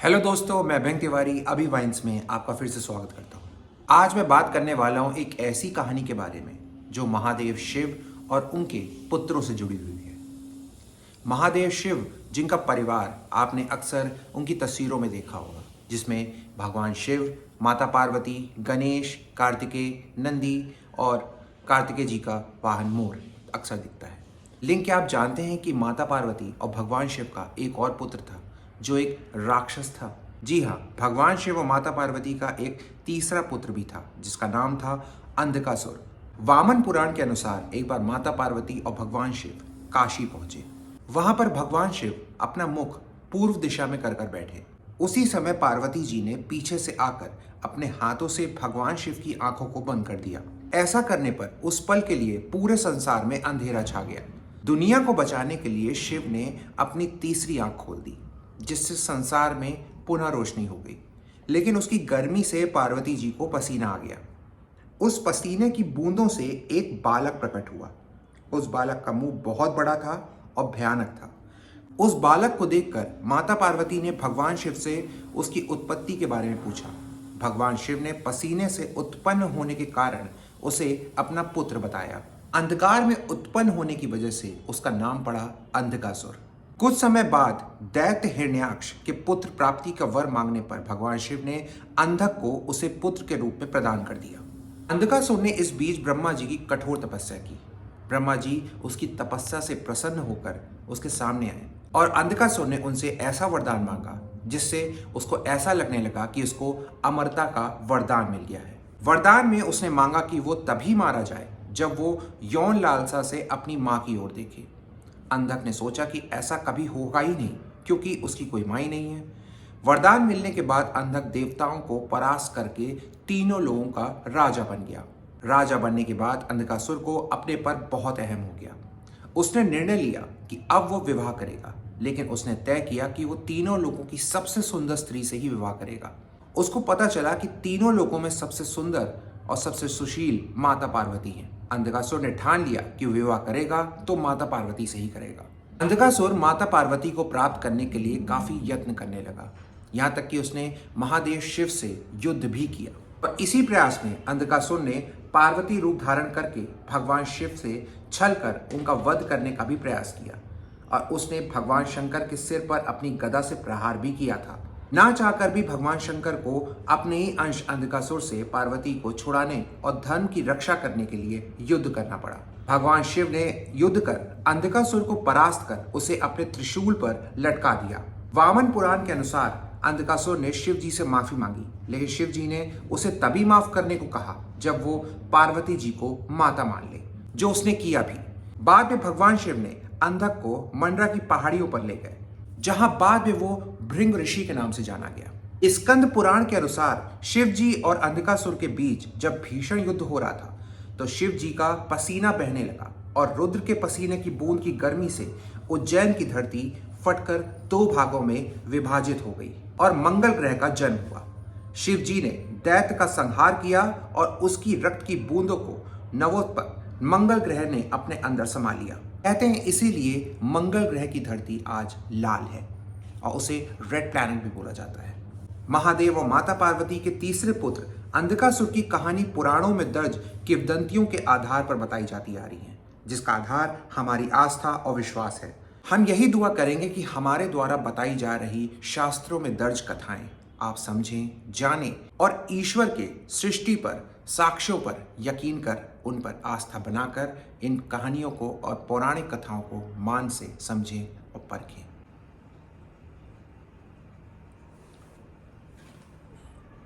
Hello दोस्तों, मैं bank Tiwari अभी वाइन्स में आपका फिर से स्वागत करता हूँ। आज मैं बात करने वाला हूँ एक ऐसी कहानी के बारे में जो महादेव शिव और उनके पुत्रों से जुड़ी हुई है। महादेव शिव, जिनका परिवार आपने अक्सर उनकी तस्वीरों में देखा होगा, जिसमें भगवान शिव, माता पार्वती, गणेश, कार्तिकेय, नंदी और कार्तिकेय जी का वाहन मोर अक्सर दिखता है। लेकिन क्या आप जानते हैं कि माता पार्वती और भगवान शिव का एक और पुत्र था जो एक राक्षस था? जी हाँ, भगवान शिव और माता पार्वती का एक तीसरा पुत्र भी था जिसका नाम था अंधकासुर। वामन पुराण के अनुसार एक बार माता पार्वती और भगवान शिव काशी पहुंचे। वहां पर भगवान शिव अपना मुख पूर्व दिशा में कर बैठे। उसी समय पार्वती जी ने पीछे से आकर अपने हाथों से भगवान शिव की आंखों को बंद कर दिया। ऐसा करने पर उस पल के लिए पूरे संसार में अंधेरा छा गया। दुनिया को बचाने के लिए शिव ने अपनी तीसरी आंख खोल दी, जिससे संसार में पुनः रोशनी हो गई। लेकिन उसकी गर्मी से पार्वती जी को पसीना आ गया। उस पसीने की बूंदों से एक बालक प्रकट हुआ। उस बालक का मुंह बहुत बड़ा था और भयानक था। उस बालक को देखकर माता पार्वती ने भगवान शिव से उसकी उत्पत्ति के बारे में पूछा। भगवान शिव ने पसीने से उत्पन्न होने के कारण उसे अपना पुत्र बताया। अंधकार में उत्पन्न होने की वजह से उसका नाम पड़ा अंधकासुर। कुछ समय बाद दैत्य हिरण्याक्ष के पुत्र प्राप्ति का वर मांगने पर भगवान शिव ने अंधक को उसे पुत्र के रूप में प्रदान कर दिया। अंधकासुर ने इस बीच ब्रह्मा जी की कठोर तपस्या की। ब्रह्मा जी उसकी तपस्या से प्रसन्न होकर उसके सामने आए और अंधकासुर ने उनसे ऐसा वरदान मांगा जिससे उसको ऐसा लगने लगा कि उसको अमरता का वरदान मिल गया है। वरदान में उसने मांगा कि वो तभी मारा जाए जब वो यौन लालसा से अपनी मां की ओर देखे। अंधक ने सोचा कि ऐसा कभी होगा ही नहीं, क्योंकि उसकी कोई मां ही नहीं है। वरदान मिलने के बाद अंधक देवताओं को परास्त करके तीनों लोगों का राजा बन गया। राजा बनने के बाद अंधकासुर को अपने पर बहुत अहम हो गया। उसने निर्णय लिया कि अब वो विवाह करेगा, लेकिन उसने तय किया कि वो तीनों लोगों की सबसे सुंदर स्त्री से ही विवाह करेगा। उसको पता चला कि तीनों लोगों में सबसे सुंदर और सबसे सुशील माता पार्वती हैं। अंधकासुर ने ठान लिया कि विवाह करेगा तो माता पार्वती से ही करेगा। अंधकासुर माता पार्वती को प्राप्त करने के लिए काफी यत्न करने लगा, यहाँ तक कि उसने महादेव शिव से युद्ध भी किया। और इसी प्रयास में अंधकासुर ने पार्वती रूप धारण करके भगवान शिव से छल कर उनका वध करने का भी प्रयास किया और उसने भगवान शंकर के सिर पर अपनी गदा से प्रहार भी किया था। ना चाहकर भी भगवान शंकर को अपने ही अंश अंधकासुर से पार्वती को छुड़ाने और धर्म की रक्षा करने के लिए युद्ध करना पड़ा। भगवान शिव ने युद्ध कर अंधकासुर को परास्त कर उसे अपने त्रिशूल पर लटका दिया। वामन पुराण के अनुसार अंधकासुर ने शिव जी से माफी मांगी, लेकिन शिव जी ने उसे तभी माफ करने को कहा जब वो पार्वती जी को माता मान ले, जो उसने किया भी। बाद में भगवान शिव ने अंधक को मंडरा की पहाड़ियों पर ले गए, जहां बाद में वो भृंग ऋषि के नाम से जाना गया। स्कंद पुराण के अनुसार शिव जी और अंधकासुर के बीच जब भीषण युद्ध हो रहा था तो शिव जी का पसीना बहने लगा और रुद्र के पसीने की बूंद की गर्मी से उज्जैन की धरती फटकर दो भागों में विभाजित हो गई और मंगल ग्रह का जन्म हुआ। शिव जी ने दैत्य का संहार किया और उसकी रक्त की बूंदों को नवोत्पन्न मंगल ग्रह ने अपने अंदर समा लिया। कहते हैं इसीलिए मंगल ग्रह की धरती आज लाल है और उसे रेड प्लैनेट भी बोला जाता है। महादेव और माता पार्वती के तीसरे पुत्र अंधकासुर की कहानी पुराणों में दर्ज किंवदंतियों के आधार पर बताई जाती आ रही है, जिसका आधार हमारी आस्था और विश्वास है। हम यही दुआ करेंगे कि हमारे द्वारा बताई जा रही शास्त्रों में दर्ज कथाएं आप समझें, जानें और ईश्वर के सृष्टि पर साक्ष्यों पर यकीन कर उन पर आस्था बनाकर इन कहानियों को और पौराणिक कथाओं को मान से समझें और परखें।